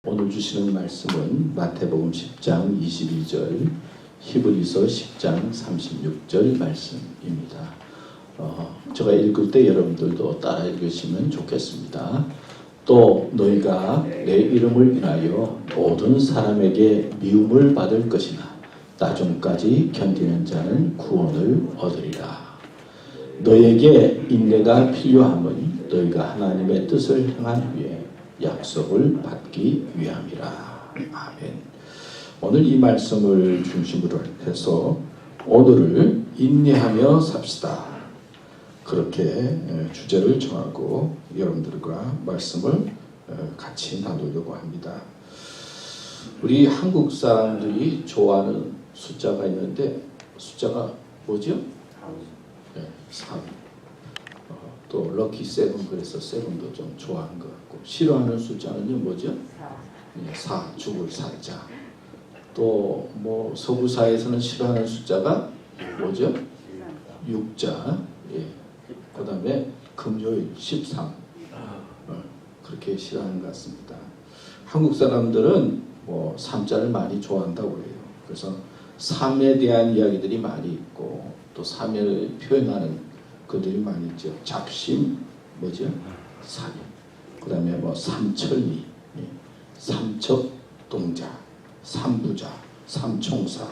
오늘 주시는 말씀은 마태복음 10장 22절, 히브리서 10장 36절 말씀입니다. 제가 읽을 때 여러분들도 따라 읽으시면 좋겠습니다. 또 너희가 내 이름을 인하여 모든 사람에게 미움을 받을 것이나 나중까지 견디는 자는 구원을 얻으리라. 너희에게 인내가 필요함은 너희가 하나님의 뜻을 행한 후에 약속을 받기 위함이라. 아멘. 오늘 이 말씀을 중심으로 해서 오늘을 인내하며 삽시다. 그렇게 주제를 정하고 여러분들과 말씀을 같이 나누려고 합니다. 우리 한국 사람들이 좋아하는 숫자가 있는데 숫자가 뭐죠? 3. 또 럭키 세븐, 그래서 세븐도 좀 좋아하는 것 같고, 싫어하는 숫자는요 뭐죠? 4. 죽을 4자. 또 뭐 서구사에서는 싫어하는 숫자가 뭐죠? 6자. 예. 그 다음에 금요일 13. 그렇게 싫어하는 것 같습니다. 한국 사람들은 뭐 3자를 많이 좋아한다고 해요. 그래서 삶에 대한 이야기들이 많이 있고, 또 삶을 표현하는 그들이 많이 있죠. 잡심, 뭐죠? 살인. 그 다음에 뭐 삼천리, 삼척동자, 삼부자, 삼총사,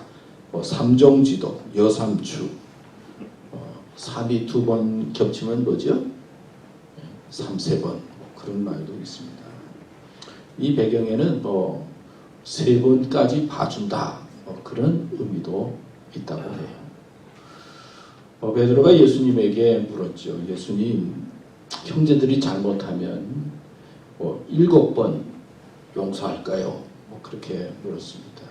뭐 삼종지도, 여삼추. 3이 2번 겹치면 뭐죠? 3세번. 그런 말도 있습니다. 이 배경에는 뭐 3번까지 봐준다. 그런 의미도 있다고 해요. 베드로가 예수님에게 물었죠. 예수님, 형제들이 잘못하면 7번 용서할까요? 그렇게 물었습니다.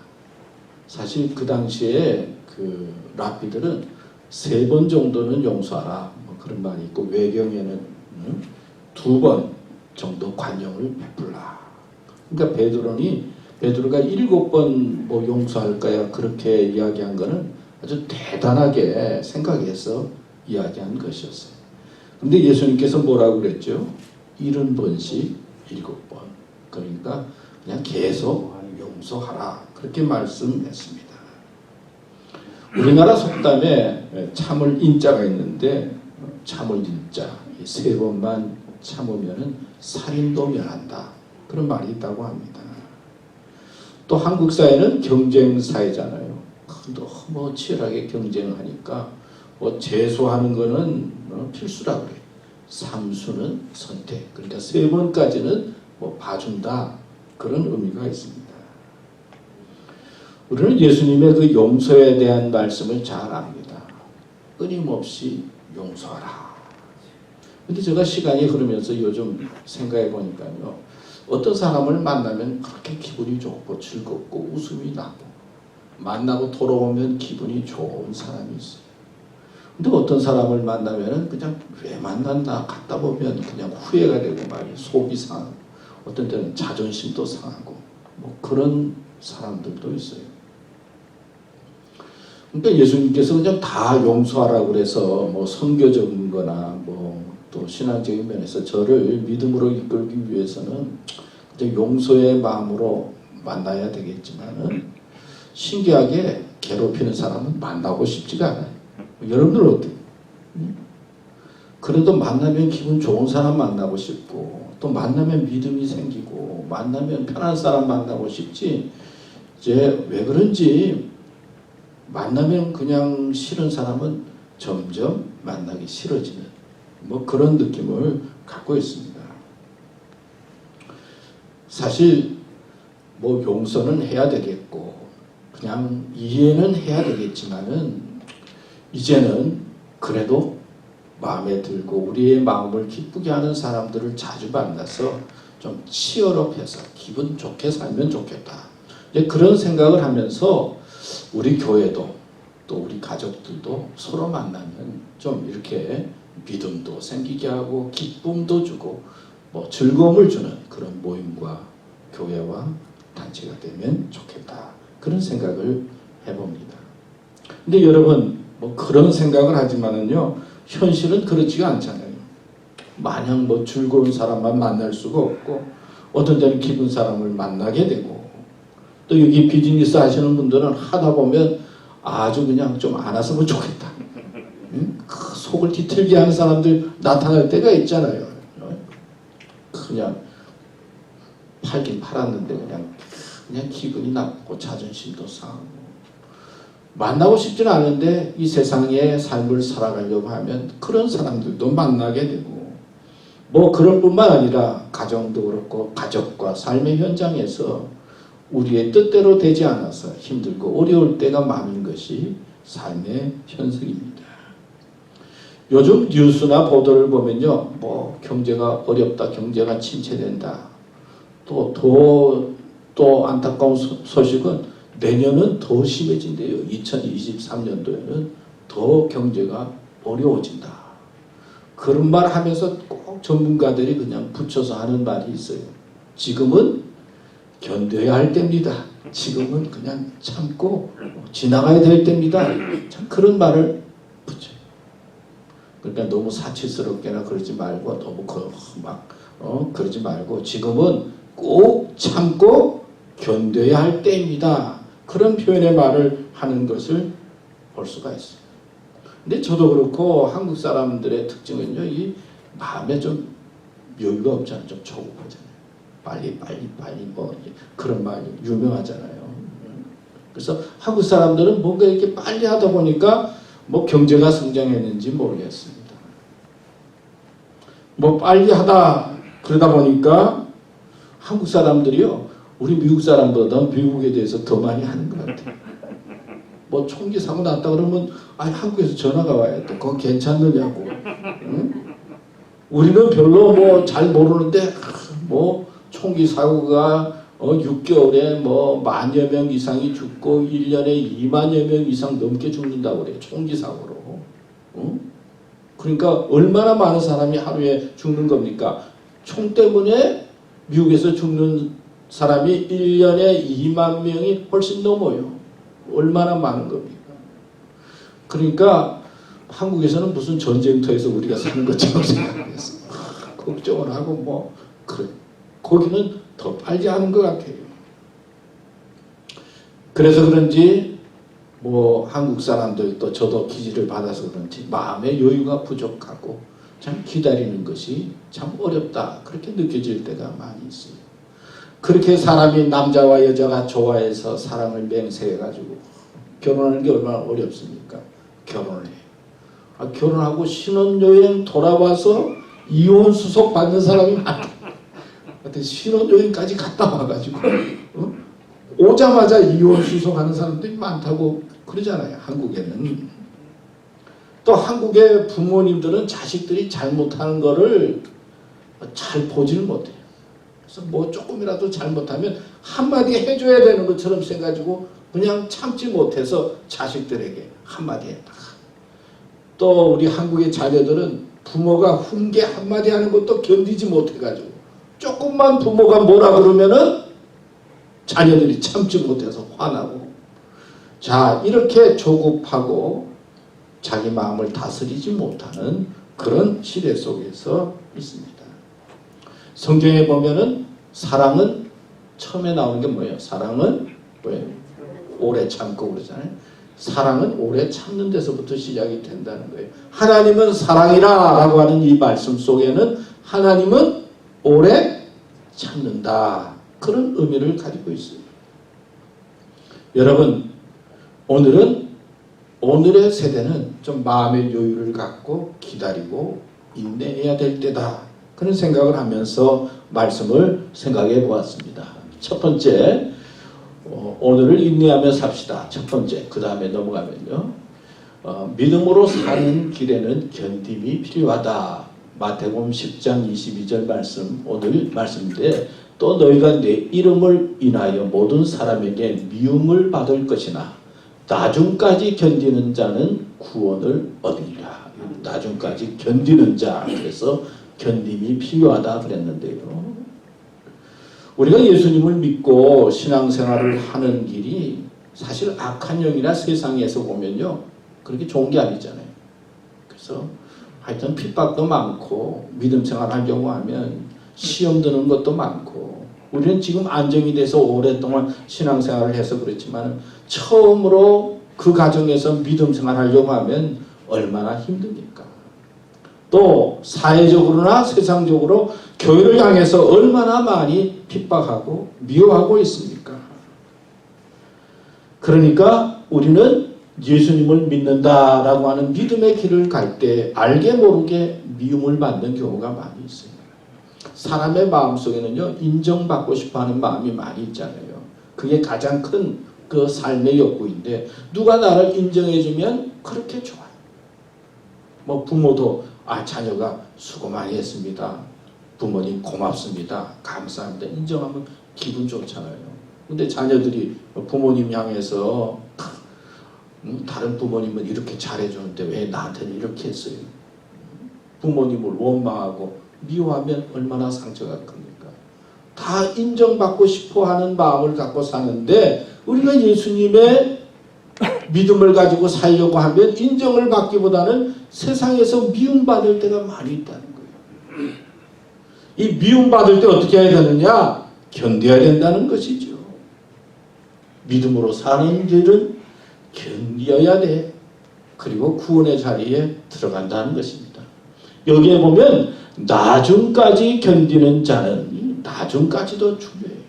사실 그 당시에 그 랍비들은 3번 정도는 용서하라. 그런 말이 있고, 외경에는 2번 정도 관용을 베풀라. 그러니까 베드로가 7번 용서할까요? 그렇게 이야기한 거는 아주 대단하게 생각해서 이야기한 것이었어요. 근데 예수님께서 뭐라고 그랬죠? 70번씩 7번. 그러니까 그냥 계속 용서하라. 그렇게 말씀했습니다. 우리나라 속담에 참을 인자가 있는데, 참을 인자, 3번만 참으면 살인도 면한다. 그런 말이 있다고 합니다. 또 한국 사회는 경쟁 사회잖아요. 너무 치열하게 경쟁하니까 재수하는 거는 필수라고 그래요. 삼수는 선택. 그러니까 3번까지는 봐준다. 그런 의미가 있습니다. 우리는 예수님의 그 용서에 대한 말씀을 잘 압니다. 끊임없이 용서하라. 근데 제가 시간이 흐르면서 요즘 생각해 보니까요, 어떤 사람을 만나면 그렇게 기분이 좋고 즐겁고 웃음이 나고, 만나고 돌아오면 기분이 좋은 사람이 있어요. 근데 어떤 사람을 만나면 그냥 왜 만났나 갔다 보면 그냥 후회가 되고 말이에요. 속이 상하고, 어떤 때는 자존심도 상하고, 그런 사람들도 있어요. 그러니까 예수님께서 그냥 다 용서하라고 그래서 선교적인 거나 또 신앙적인 면에서 저를 믿음으로 이끌기 위해서는 용서의 마음으로 만나야 되겠지만은, 신기하게 괴롭히는 사람은 만나고 싶지가 않아요. 여러분들은 어때요? 그래도 만나면 기분 좋은 사람 만나고 싶고, 또 만나면 믿음이 생기고, 만나면 편한 사람 만나고 싶지, 이제 왜 그런지 만나면 그냥 싫은 사람은 점점 만나기 싫어지는 그런 느낌을 갖고 있습니다. 사실 용서는 해야 되겠고, 그냥 이해는 해야 되겠지만은, 이제는 그래도 마음에 들고 우리의 마음을 기쁘게 하는 사람들을 자주 만나서 좀 치열업해서 기분 좋게 살면 좋겠다. 이제 그런 생각을 하면서 우리 교회도 또 우리 가족들도 서로 만나면 좀 이렇게 믿음도 생기게 하고 기쁨도 주고 즐거움을 주는 그런 모임과 교회와 단체가 되면 좋겠다. 그런 생각을 해봅니다. 근데 여러분, 그런 생각을 하지만은요, 현실은 그렇지가 않잖아요. 마냥 즐거운 사람만 만날 수가 없고, 어떤 때는 기쁜 사람을 만나게 되고, 또 여기 비즈니스 하시는 분들은 하다 보면 아주 그냥 좀 안 왔으면 좋겠다. 응? 그 속을 뒤틀게 하는 사람들 나타날 때가 있잖아요. 그냥 팔긴 팔았는데 그냥 기분이 나쁘고 자존심도 상하고, 만나고 싶지는 않은데 이 세상의 삶을 살아가려고 하면 그런 사람들도 만나게 되고, 뭐 그런 뿐만 아니라 가정도 그렇고 가족과 삶의 현장에서 우리의 뜻대로 되지 않아서 힘들고 어려울 때가 많은 것이 삶의 현실입니다. 요즘 뉴스나 보도를 보면요, 뭐 경제가 어렵다, 경제가 침체된다. 또 안타까운 소식은 내년은 더 심해진대요. 2023년도에는 더 경제가 어려워진다. 그런 말 하면서 꼭 전문가들이 그냥 붙여서 하는 말이 있어요. 지금은 견뎌야 할 때입니다. 지금은 그냥 참고 지나가야 될 때입니다. 참 그런 말을 붙여요. 그러니까 너무 사치스럽게나 그러지 말고, 너무 그러지 말고 지금은 꼭 참고 견뎌야 할 때입니다. 그런 표현의 말을 하는 것을 볼 수가 있어요. 근데 저도 그렇고 한국 사람들의 특징은요, 이 마음에 좀 여유가 없잖아요. 좀 조급하잖아요. 빨리 뭐 그런 말이 유명하잖아요. 그래서 한국 사람들은 뭔가 이렇게 빨리 하다 보니까 뭐 경제가 성장했는지 모르겠습니다. 뭐 빨리 하다 그러다 보니까 한국 사람들이요, 우리 미국 사람보다 미국에 대해서 더 많이 하는 것 같아요. 뭐 총기 사고 났다 그러면 한국에서 전화가 와야 돼. 그건 괜찮느냐고. 응? 우리는 별로 뭐 잘 모르는데 뭐 총기 사고가 6개월에 뭐 10,000여 명 이상이 죽고 1년에 20,000여 명 이상 넘게 죽는다고 그래요. 총기 사고로. 응? 그러니까 얼마나 많은 사람이 하루에 죽는 겁니까? 총 때문에 미국에서 죽는 사람이 1년에 2만 명이 훨씬 넘어요. 얼마나 많은 겁니까? 그러니까 한국에서는 무슨 전쟁터에서 우리가 사는 것처럼 생각했어. 걱정을 하고 뭐 그래. 거기는 더 빨리 하는 것 같아요. 그래서 그런지 뭐 한국 사람들도 저도 기지를 받아서 그런지 마음의 여유가 부족하고 참 기다리는 것이 참 어렵다, 그렇게 느껴질 때가 많이 있어요. 그렇게 사람이 남자와 여자가 좋아해서 사랑을 맹세해가지고 결혼하는 게 얼마나 어렵습니까? 결혼을 해요. 결혼하고 신혼여행 돌아와서 이혼 수속 받는 사람이 많다. 신혼여행까지 갔다 와가지고 오자마자 이혼 수속하는 사람들이 많다고 그러잖아요. 한국에는. 또 한국의 부모님들은 자식들이 잘못하는 거를 잘 보지를 못해요. 그래서 뭐 조금이라도 잘못하면 한마디 해줘야 되는 것처럼 생각하고 그냥 참지 못해서 자식들에게 한마디 했다. 또 우리 한국의 자녀들은 부모가 훈계 한마디 하는 것도 견디지 못해가지고 조금만 부모가 뭐라 그러면은 자녀들이 참지 못해서 화나고, 자, 이렇게 조급하고 자기 마음을 다스리지 못하는 그런 시대 속에서 있습니다. 성경에 보면은 사랑은 처음에 나오는 게 뭐예요? 사랑은 뭐예요? 오래 참고 그러잖아요. 사랑은 오래 참는 데서부터 시작이 된다는 거예요. 하나님은 사랑이라 라고 하는 이 말씀 속에는 하나님은 오래 참는다, 그런 의미를 가지고 있어요. 여러분, 오늘의 세대는 좀 마음의 여유를 갖고 기다리고 인내해야 될 때다, 그런 생각을 하면서 말씀을 생각해 보았습니다. 첫 번째, 오늘을 인내하며 삽시다. 첫 번째, 그 다음에 넘어가면요, 믿음으로 사는 길에는 견딤이 필요하다. 마태복음 10장 22절 말씀, 오늘 말씀인데, 또 너희가 내 이름을 인하여 모든 사람에게 미움을 받을 것이나 나중까지 견디는 자는 구원을 얻으리라. 나중까지 견디는 자, 그래서 견딤이 필요하다 그랬는데요. 우리가 예수님을 믿고 신앙생활을 하는 길이 사실 악한 영이나 세상에서 보면요, 그렇게 좋은 게 아니잖아요. 그래서 하여튼 핍박도 많고 믿음 생활 하려고 하면 시험 드는 것도 많고 우리는 지금 안정이 돼서 오랫동안 신앙생활을 해서 그렇지만 처음으로 그 가정에서 믿음 생활하려고 하면 얼마나 힘듭니까? 또 사회적으로나 세상적으로 교회를 향해서 얼마나 많이 핍박하고 미워하고 있습니까? 그러니까 우리는 예수님을 믿는다라고 하는 믿음의 길을 갈 때 알게 모르게 미움을 받는 경우가 많이 있어요. 사람의 마음속에는요, 인정받고 싶어하는 마음이 많이 있잖아요. 그게 가장 큰 그 삶의 욕구인데 누가 나를 인정해주면 그렇게 좋아요. 뭐 부모도 자녀가 수고 많이 했습니다. 부모님 고맙습니다. 감사합니다. 인정하면 기분 좋잖아요. 근데 자녀들이 부모님 향해서 다른 부모님은 이렇게 잘해주는데 왜 나한테는 이렇게 했어요? 부모님을 원망하고 미워하면 얼마나 상처가 큽니까? 다 인정받고 싶어하는 마음을 갖고 사는데 우리가 예수님의 믿음을 가지고 살려고 하면 인정을 받기보다는 세상에서 미움받을 때가 많이 있다는 거예요. 이 미움받을 때 어떻게 해야 되느냐? 견뎌야 된다는 것이죠. 믿음으로 사는 길은 견뎌야 돼. 그리고 구원의 자리에 들어간다는 것입니다. 여기에 보면 나중까지 견디는 자는 나중까지도 중요해요.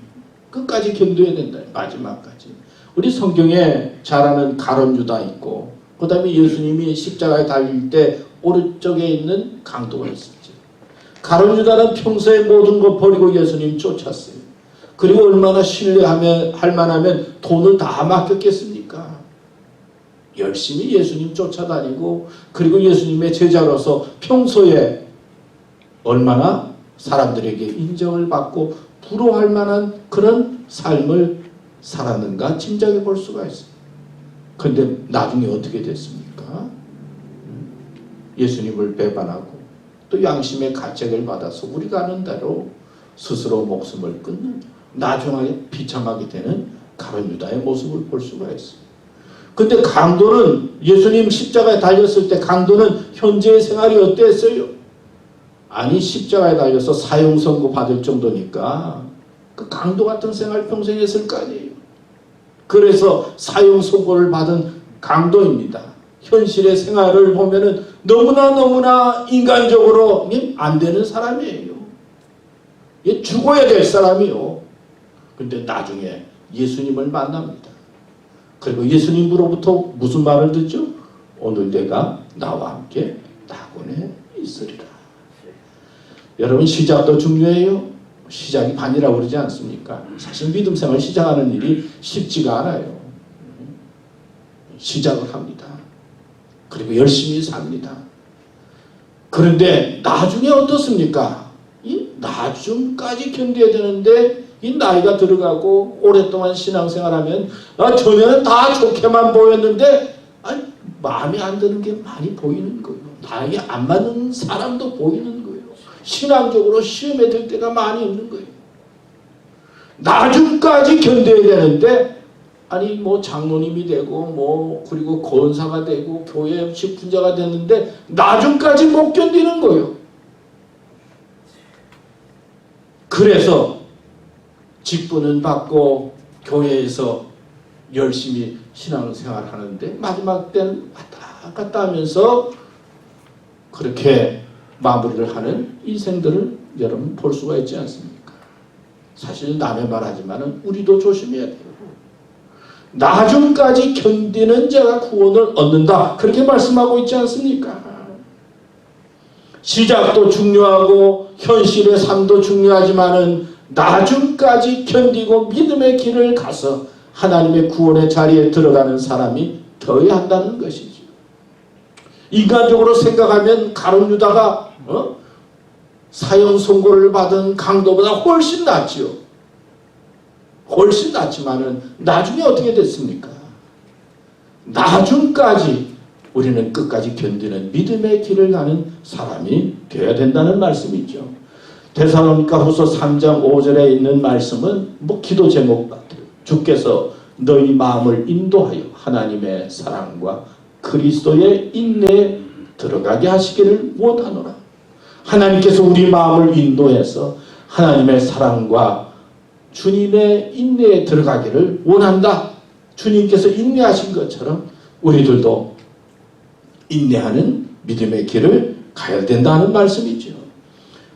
끝까지 견뎌야 된다. 마지막까지. 우리 성경에 잘 아는 가룟 유다 있고 그 다음에 예수님이 십자가에 달릴 때 오른쪽에 있는 강도가 있었죠. 가룟 유다는 평소에 모든 것 버리고 예수님 쫓았어요. 그리고 얼마나 신뢰할 만하면 돈을 다 맡겼겠습니까? 열심히 예수님 쫓아다니고 그리고 예수님의 제자로서 평소에 얼마나 사람들에게 인정을 받고 부러워할 만한 그런 삶을 살았는가 짐작해 볼 수가 있어요. 그런데 나중에 어떻게 됐습니까? 예수님을 배반하고 또 양심의 가책을 받아서 우리가 아는 대로 스스로 목숨을 끊는 나중에 비참하게 되는 가룟 유다의 모습을 볼 수가 있어요. 근데 강도는 예수님 십자가에 달렸을 때 강도는 현재의 생활이 어땠어요? 아니 십자가에 달려서 사형 선고 받을 정도니까 그 강도 같은 생활 평생 했을 거 아니에요. 그래서 사형 선고를 받은 강도입니다. 현실의 생활을 보면은 너무나 인간적으로 안 되는 사람이에요. 죽어야 될 사람이요. 근데 나중에 예수님을 만납니다. 그리고 예수님으로부터 무슨 말을 듣죠? 오늘 내가 나와 함께 낙원에 있으리라. 여러분 시작도 중요해요. 시작이 반이라고 그러지 않습니까? 사실 믿음 생활 시작하는 일이 쉽지가 않아요. 시작을 합니다. 그리고 열심히 삽니다. 그런데 나중에 어떻습니까? 이 나중까지 견뎌야 되는데 이 나이가 들어가고 오랫동안 신앙생활하면 전에는 다 좋게만 보였는데 마음에 안 드는 게 많이 보이는 거예요. 나에게 안 맞는 사람도 보이는 거예요. 신앙적으로 시험에 들 때가 많이 있는 거예요. 나중까지 견뎌야 되는데 뭐 장로님이 되고 그리고 권사가 되고 교회 직분자가 됐는데 나중까지 못 견디는 거예요. 그래서 직분은 받고 교회에서 열심히 신앙생활 하는데 마지막 때는 왔다 갔다 하면서 그렇게 마무리를 하는 인생들을 여러분 볼 수가 있지 않습니까? 사실 남의 말하지만 우리도 조심해야 돼요. 나중까지 견디는 자가 구원을 얻는다. 그렇게 말씀하고 있지 않습니까? 시작도 중요하고 현실의 삶도 중요하지만은 나중까지 견디고 믿음의 길을 가서 하나님의 구원의 자리에 들어가는 사람이 되어야 한다는 것이죠. 인간적으로 생각하면 가룟 유다가 사형 선고를 받은 강도보다 훨씬 낫지요. 훨씬 낫지만은 나중에 어떻게 됐습니까? 나중까지 우리는 끝까지 견디는 믿음의 길을 가는 사람이 되어야 된다는 말씀이죠. 데살로니가 후서 3장 5절에 있는 말씀은 기도 제목 같아요. 주께서 너희 마음을 인도하여 하나님의 사랑과 그리스도의 인내에 들어가게 하시기를 원하노라. 하나님께서 우리 마음을 인도해서 하나님의 사랑과 주님의 인내에 들어가기를 원한다. 주님께서 인내하신 것처럼 우리들도 인내하는 믿음의 길을 가야 된다는 말씀이죠.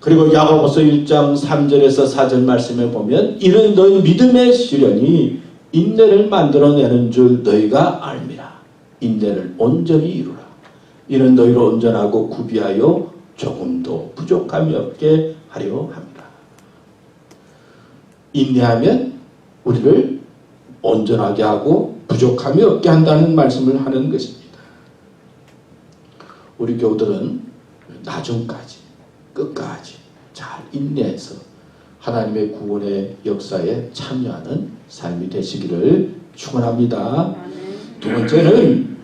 그리고 야고보서 1장 3절에서 4절 말씀에 보면 이는 너희 믿음의 시련이 인내를 만들어내는 줄 너희가 알미라. 인내를 온전히 이루라. 이는 너희를 온전하고 구비하여 조금도 부족함이 없게 하려 합니다. 인내하면 우리를 온전하게 하고 부족함이 없게 한다는 말씀을 하는 것입니다. 우리 교우들은 나중까지 끝까지 잘 인내해서 하나님의 구원의 역사에 참여하는 삶이 되시기를 축원합니다. 두 번째는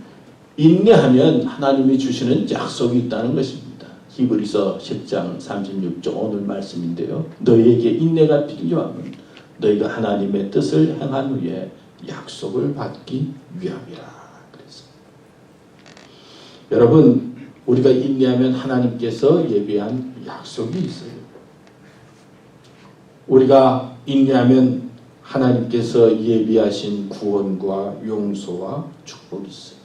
인내하면 하나님이 주시는 약속이 있다는 것입니다. 히브리서 10장 36절 오늘 말씀인데요. 너희에게 인내가 필요하면 너희가 하나님의 뜻을 행한 후에 약속을 받기 위함이라. 그래서 여러분 우리가 인내하면 하나님께서 예비한 약속이 있어요. 우리가 인내하면 하나님께서 예비하신 구원과 용서와 축복이 있어요.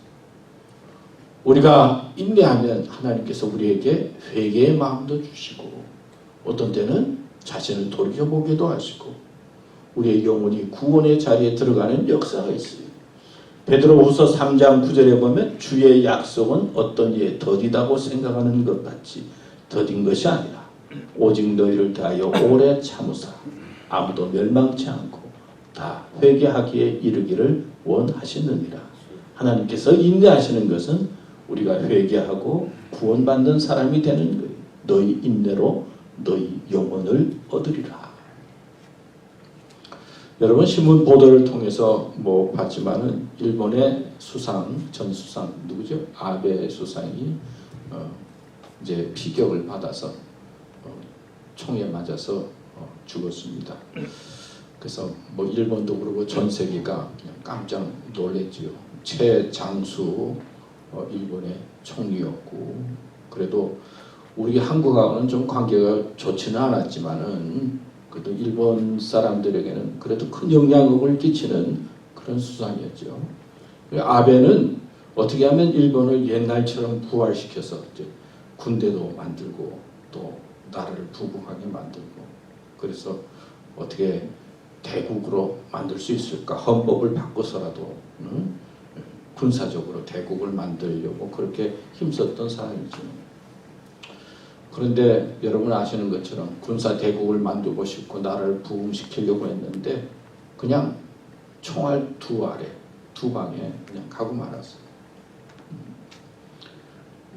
우리가 인내하면 하나님께서 우리에게 회개의 마음도 주시고 어떤 때는 자신을 돌이켜보기도 하시고 우리의 영혼이 구원의 자리에 들어가는 역사가 있어요. 베드로후서 3장 9절에 보면 주의 약속은 어떤 이에 더디다고 생각하는 것 같이 더딘 것이 아니라 오직 너희를 대하여 오래 참으사 아무도 멸망치 않고 다 회개하기에 이르기를 원하시느니라. 하나님께서 인내하시는 것은 우리가 회개하고 구원받는 사람이 되는 거예요. 너희 인내로 너희 영혼을 얻으리라. 여러분 신문 보도를 통해서 봤지만은 일본의 전 수상 누구죠? 아베 수상이 이제 피격을 받아서 총에 맞아서 죽었습니다. 그래서 일본도 그러고 전 세계가 그냥 깜짝 놀랐지요. 최장수 일본의 총리였고 그래도 우리 한국하고는 좀 관계가 좋지는 않았지만은 그래도 일본 사람들에게는 그래도 큰 영향력을 끼치는 그런 수상이었죠. 아베는 어떻게 하면 일본을 옛날처럼 부활시켜서 이제 군대도 만들고 또 나라를 부강하게 만들고 그래서 어떻게 대국으로 만들 수 있을까? 헌법을 바꿔서라도 군사적으로 대국을 만들려고 그렇게 힘썼던 사람이죠. 그런데 여러분 아시는 것처럼 군사 대국을 만들고 싶고 나라를 부흥시키려고 했는데 그냥 총알 두 방에 그냥 가고 말았어요.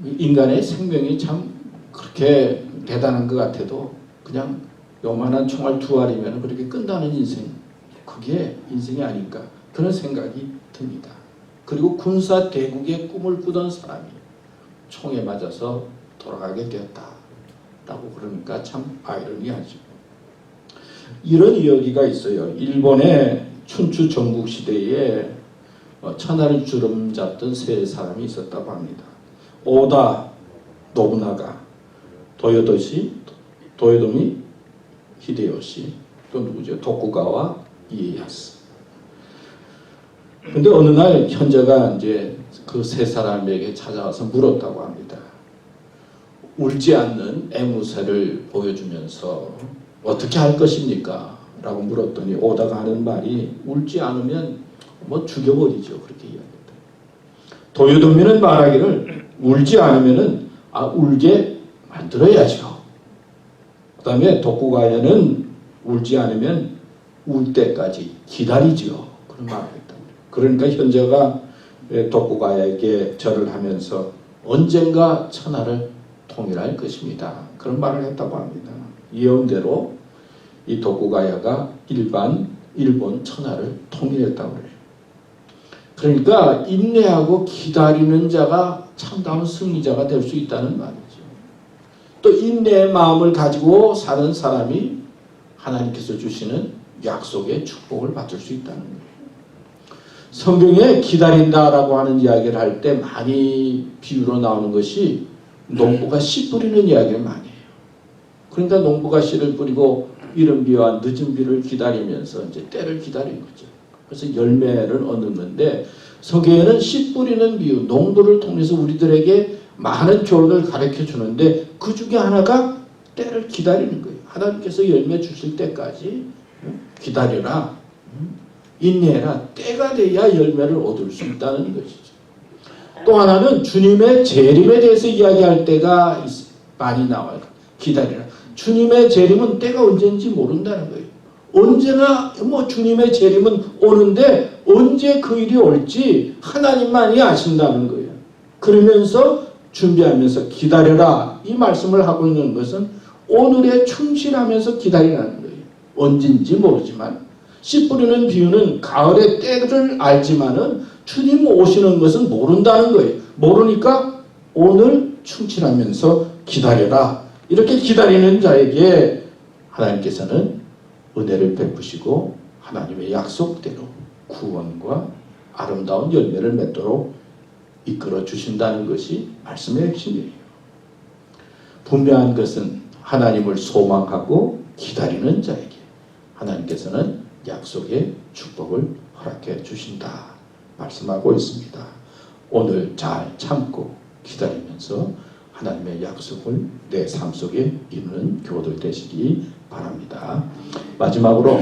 인간의 생명이 참 그렇게 대단한 것 같아도 그냥 요만한 총알 두 알이면 그렇게 끝나는 인생, 그게 인생이 아닐까 그런 생각이 듭니다. 그리고 군사 대국의 꿈을 꾸던 사람이 총에 맞아서 돌아가게 되었다라고 그러니까 참 아이러니하죠. 이런 이야기가 있어요. 일본의 춘추 전국 시대에 천하를 주름잡던 세 사람이 있었다고 합니다. 오다 노부나가, 도요토미 히데요시, 또 누구죠? 도쿠가와 이에야스. 근데 어느 날 현자가 이제 그 세 사람에게 찾아와서 물었다고 합니다. 울지 않는 앵무새를 보여주면서 어떻게 할 것입니까? 라고 물었더니 오다가 하는 말이 울지 않으면 죽여버리죠. 그렇게 이야기합니다. 도요토미는 말하기를 울지 않으면은 울게 만들어야죠. 그 다음에 도쿠가야는 울지 않으면 울 때까지 기다리죠. 그런 말을 했다. 그러니까 현자가 도쿠가야에게 절을 하면서 언젠가 천하를 통일할 것입니다. 그런 말을 했다고 합니다. 예언대로 이 도쿠가야가 일본 천하를 통일했다고 해요. 그러니까 인내하고 기다리는 자가 참다운 승리자가 될 수 있다는 말이죠. 또 인내의 마음을 가지고 사는 사람이 하나님께서 주시는 약속의 축복을 받을 수 있다는 거예요. 성경에 기다린다라고 하는 이야기를 할 때 많이 비유로 나오는 것이 농부가 씨 뿌리는 이야기를 많이 해요. 그러니까 농부가 씨를 뿌리고 이른 비와 늦은 비를 기다리면서 이제 때를 기다리는 거죠. 그래서 열매를 얻는데 서계에는 씨 뿌리는 비유, 농부를 통해서 우리들에게 많은 교훈을 가르쳐 주는데 그 중에 하나가 때를 기다리는 거예요. 하나님께서 열매 주실 때까지 기다려라, 인내해라. 때가 돼야 열매를 얻을 수 있다는 것이죠. 또 하나는 주님의 재림에 대해서 이야기할 때가 많이 나와요. 기다리라. 주님의 재림은 때가 언제인지 모른다는 거예요. 언제나 뭐 주님의 재림은 오는데 언제 그 일이 올지 하나님만이 아신다는 거예요. 그러면서 준비하면서 기다려라. 이 말씀을 하고 있는 것은 오늘에 충실하면서 기다리라는 거예요. 언제인지 모르지만 씨 뿌리는 비유는 가을의 때를 알지만은 주님 오시는 것은 모른다는 거예요. 모르니까 오늘 충실하면서 기다려라. 이렇게 기다리는 자에게 하나님께서는 은혜를 베푸시고 하나님의 약속대로 구원과 아름다운 열매를 맺도록 이끌어 주신다는 것이 말씀의 핵심이에요. 분명한 것은 하나님을 소망하고 기다리는 자에게 하나님께서는 약속의 축복을 허락해 주신다 말씀하고 있습니다. 오늘 잘 참고 기다리면서 하나님의 약속을 내 삶 속에 이루는 교도들 되시기 바랍니다. 마지막으로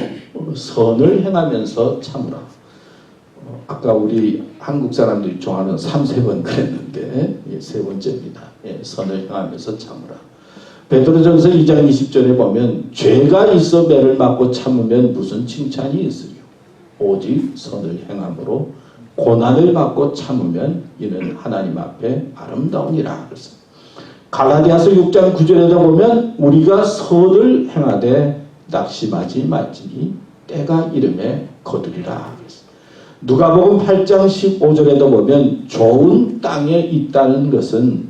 선을 행하면서 참으라. 아까 우리 한국 사람들이 좋아하는 3번 그랬는데 세 번째입니다. 선을 행하면서 참으라. 베드로전서 2장 20절에 보면 죄가 있어 매를 맞고 참으면 무슨 칭찬이 있으리요. 오직 선을 행함으로 고난을 받고 참으면 이는 하나님 앞에 아름다우니라. 그래서 갈라디아서 6장 9절에도 보면 우리가 선을 행하되 낙심하지 말지니 때가 이름에 거두리라. 누가복음 8장 15절에도 보면 좋은 땅에 있다는 것은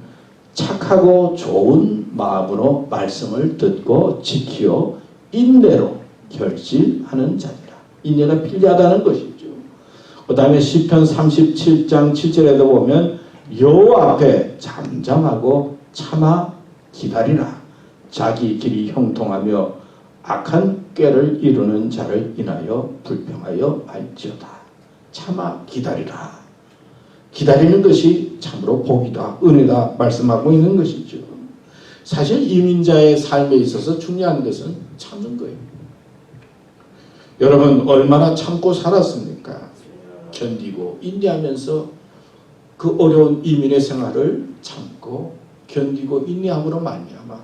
착하고 좋은 마음으로 말씀을 듣고 지키어 인내로 결실하는 자니라. 인내가 필요하다는 것이죠. 그 다음에 시편 37장 7절에도 보면 여호와 앞에 잠잠하고 참아 기다리라. 자기 길이 형통하며 악한 꾀를 이루는 자를 인하여 불평하여 말지어다. 참아 기다리라. 기다리는 것이 참으로 복이다, 은혜다 말씀하고 있는 것이죠. 사실 이민자의 삶에 있어서 중요한 것은 참는 거예요. 여러분 얼마나 참고 살았습니까? 견디고 인내하면서 그 어려운 이민의 생활을 참고 견디고 인내함으로 말미암아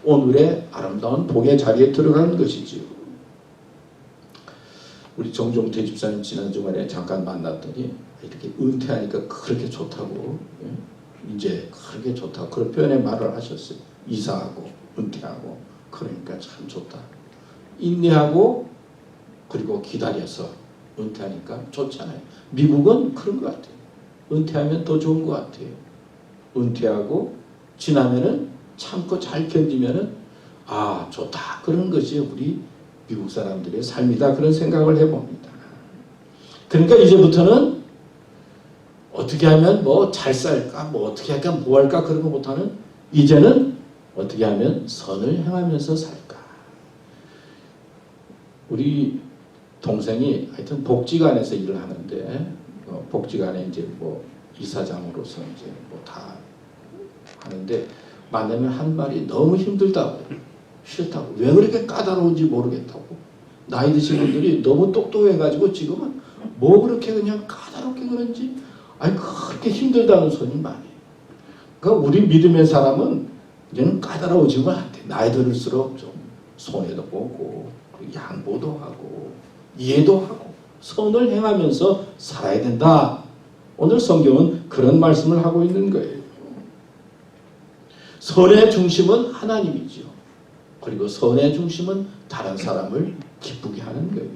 오늘의 아름다운 복의 자리에 들어가는 것이지요. 우리 정종태 집사님 지난 주말에 잠깐 만났더니 이렇게 은퇴하니까 그렇게 좋다고, 이제 그렇게 좋다고 그런 표현의 말을 하셨어요. 이사하고 은퇴하고 그러니까 참 좋다. 인내하고 그리고 기다려서 은퇴하니까 좋잖아요. 미국은 그런 것 같아요. 은퇴하면 더 좋은 것 같아요. 은퇴하고 지나면은 참고 잘 견디면은 아 좋다. 그런 것이 우리 미국 사람들의 삶이다. 그런 생각을 해봅니다. 그러니까 이제부터는 어떻게 하면 뭐 잘 살까, 뭐 어떻게 할까, 뭐 할까 그런 것보다는 이제는 어떻게 하면 선을 행하면서 살까. 우리 동생이 하여튼 복지관에서 일을 하는데 복지관에 이제 뭐 이사장으로서 이제 뭐 다 하는데 만나면 한 말이 너무 힘들다고, 싫다고, 왜 그렇게 까다로운지 모르겠다고. 나이 드신 분들이 너무 똑똑해가지고 지금은 뭐 그렇게 그냥 까다롭게 그런지 아니 그렇게 힘들다는 소리 많이 해요. 그러니까 우리 믿음의 사람은 이제는 까다로워지면 안 돼. 나이 들을수록 좀 손해도 보고 양보도 하고 이해도 하고 선을 행하면서 살아야 된다. 오늘 성경은 그런 말씀을 하고 있는 거예요. 선의 중심은 하나님이죠. 그리고 선의 중심은 다른 사람을 기쁘게 하는 거예요.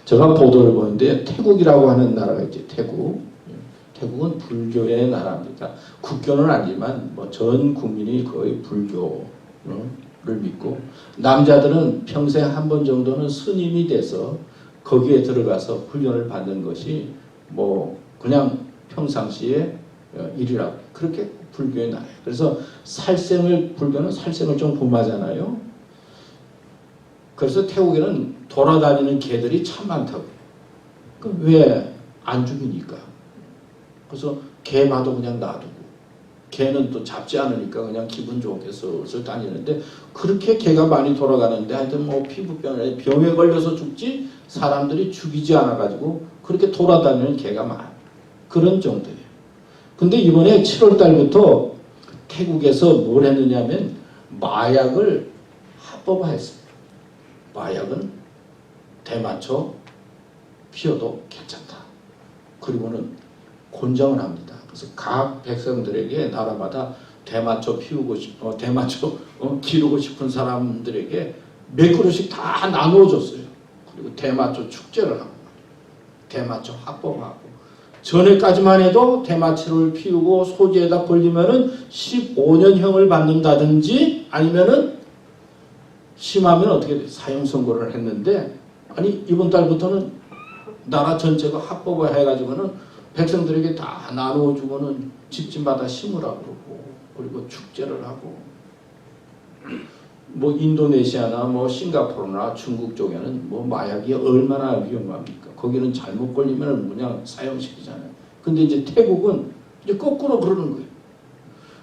제가 보도를 보는데 태국이라고 하는 나라가 있죠. 태국은 불교의 나라입니다. 국교는 아니지만 뭐 전 국민이 거의 불교를 믿고 남자들은 평생 한 번 정도는 스님이 돼서 거기에 들어가서 훈련을 받는 것이 뭐 그냥 평상시에 일이라고 그렇게 불교의 나라예요. 그래서 불교는 살생을 좀 금하잖아요. 그래서 태국에는 돌아다니는 개들이 참 많다고. 왜 안 죽이니까. 그래서 개 봐도 그냥 놔두고, 개는 또 잡지 않으니까 그냥 기분 좋게 슬슬 다니는데, 그렇게 개가 많이 돌아가는데 하여튼 뭐 피부병에 병에 걸려서 죽지 사람들이 죽이지 않아가지고 그렇게 돌아다니는 개가 많아. 그런 정도예요. 근데 이번에 7월 달부터 태국에서 뭘 했느냐면 마약을 합법화했어요. 마약은 대마초 피워도 괜찮다. 그리고는 권장을 합니다. 그래서 각 백성들에게 나라마다 대마초 피우고 대마초 기르고 싶은 사람들에게 몇 그릇씩 다 나누어줬어요. 그리고 대마초 축제를 하고 대마초 합법화하고, 전에까지만 해도 대마초를 피우고 소지에다 걸리면은 15년형을 받는다든지 아니면은 심하면 어떻게 사형 선고를 했는데, 아니 이번 달부터는 나라 전체가 합법화 해가지고는 백성들에게 다 나누어주고는 집집마다 심으라고 그러고, 그리고 축제를 하고, 뭐 인도네시아나 뭐 싱가포르나 중국 쪽에는 뭐 마약이 얼마나 위험합니까? 거기는 잘못 걸리면 그냥 사형시키잖아요. 근데 이제 태국은 이제 거꾸로 그러는 거예요.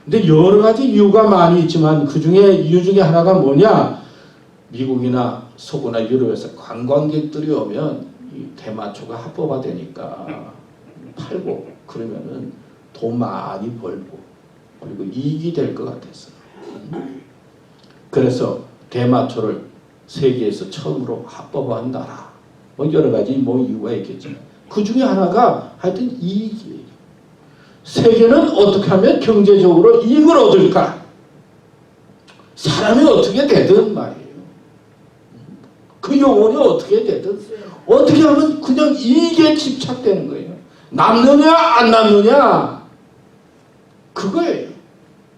근데 여러 가지 이유가 많이 있지만 그 중에 이유 중에 하나가 뭐냐? 미국이나 서구나 유럽에서 관광객들이 오면 이 대마초가 합법화되니까 팔고 그러면은 돈 많이 벌고 그리고 이익이 될 것 같았어요. 그래서 대마초를 세계에서 처음으로 합법화한 나라. 뭐 여러 가지 뭐 이유가 있겠지만 그 중에 하나가 하여튼 이익이에요. 세계는 어떻게 하면 경제적으로 이익을 얻을까? 사람이 어떻게 되든 말이에요. 그 영혼이 어떻게 되든 어떻게 하면 그냥 이익에 집착되는 거예요. 남느냐 안 남느냐 그거예요.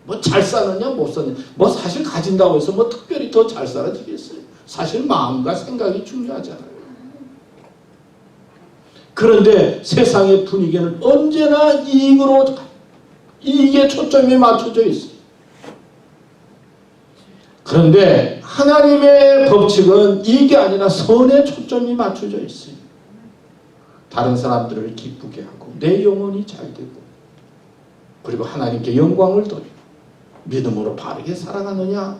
뭐 잘 사느냐 못 사느냐, 뭐 사실 가진다고 해서 뭐 특별히 더 잘 살아지겠어요. 사실 마음과 생각이 중요하잖아요. 그런데 세상의 분위기는 언제나 이익에 초점이 맞춰져 있어요. 그런데 하나님의 법칙은 이익이 아니라 선에 초점이 맞춰져 있어요. 다른 사람들을 기쁘게 하고 내 영혼이 잘 되고 그리고 하나님께 영광을 돌리고 믿음으로 바르게 살아가느냐,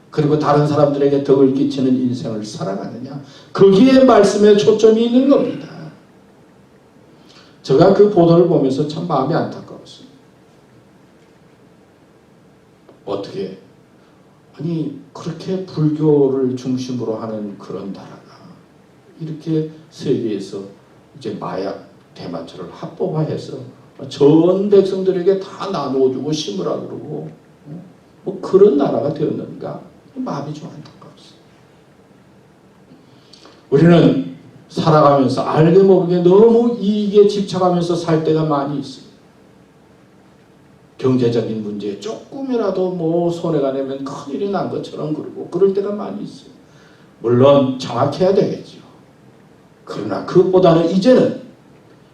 그리고 다른 사람들에게 덕을 끼치는 인생을 살아가느냐, 거기에 말씀에 초점이 있는 겁니다. 제가 그 보도를 보면서 참 마음이 안타까웠어요. 어떻게 아니 그렇게 불교를 중심으로 하는 그런 나라가 이렇게 세계에서 이제 마약 대마초를 합법화해서 전 백성들에게 다 나누어주고 심으라 그러고 뭐 그런 나라가 되었는가, 마음이 좀 안타까웠어요. 우리는 살아가면서 알게 모르게 너무 이익에 집착하면서 살 때가 많이 있어요. 경제적인 문제에 조금이라도 뭐 손해가 되면 큰일이 난 것처럼 그러고 그럴 때가 많이 있어요. 물론 정확해야 되겠죠. 그러나 그것보다는 이제는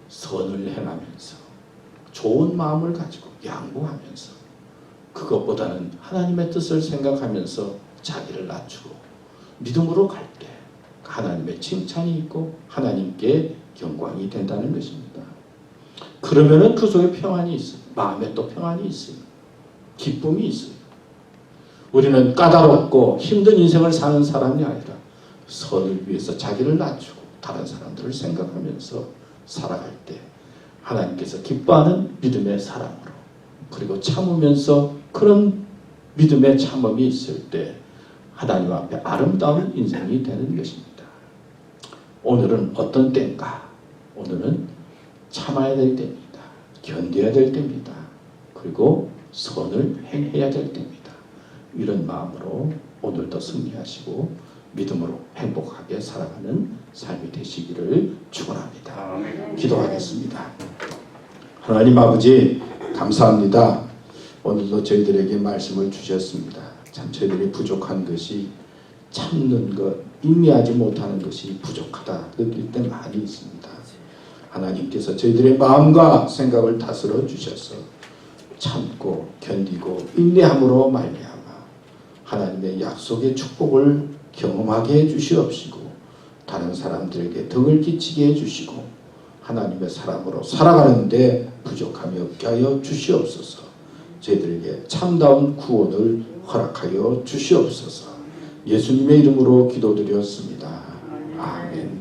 선을 행하면서 좋은 마음을 가지고 양보하면서 그것보다는 하나님의 뜻을 생각하면서 자기를 낮추고 믿음으로 갈 때 하나님의 칭찬이 있고 하나님께 영광이 된다는 것입니다. 그러면은 그 속에 평안이 있어요. 마음에 또 평안이 있어요. 기쁨이 있어요. 우리는 까다롭고 힘든 인생을 사는 사람이 아니라 선을 위해서 자기를 낮추고 다른 사람들을 생각하면서 살아갈 때 하나님께서 기뻐하는 믿음의 사랑으로, 그리고 참으면서 그런 믿음의 참음이 있을 때 하나님 앞에 아름다운 인생이 되는 것입니다. 오늘은 어떤 때인가? 오늘은 참아야 될 때입니다. 견뎌야 될 때입니다. 그리고 선을 행해야 될 때입니다. 이런 마음으로 오늘도 승리하시고 믿음으로 행복하게 살아가는 삶이 되시기를 축원합니다. 기도하겠습니다. 하나님 아버지 감사합니다. 오늘도 저희들에게 말씀을 주셨습니다. 참 저희들이 부족한 것이 참는 것, 인내하지 못하는 것이 부족하다 느낄 때 많이 있습니다. 하나님께서 저희들의 마음과 생각을 다스려 주셔서 참고 견디고 인내함으로 말미암아 하나님의 약속의 축복을 경험하게 해주시옵시고 다른 사람들에게 덕을 끼치게 해주시고 하나님의 사람으로 살아가는데 부족함이 없게 하여 주시옵소서. 저희들에게 참다운 구원을 허락하여 주시옵소서. 예수님의 이름으로 기도드렸습니다. 아멘.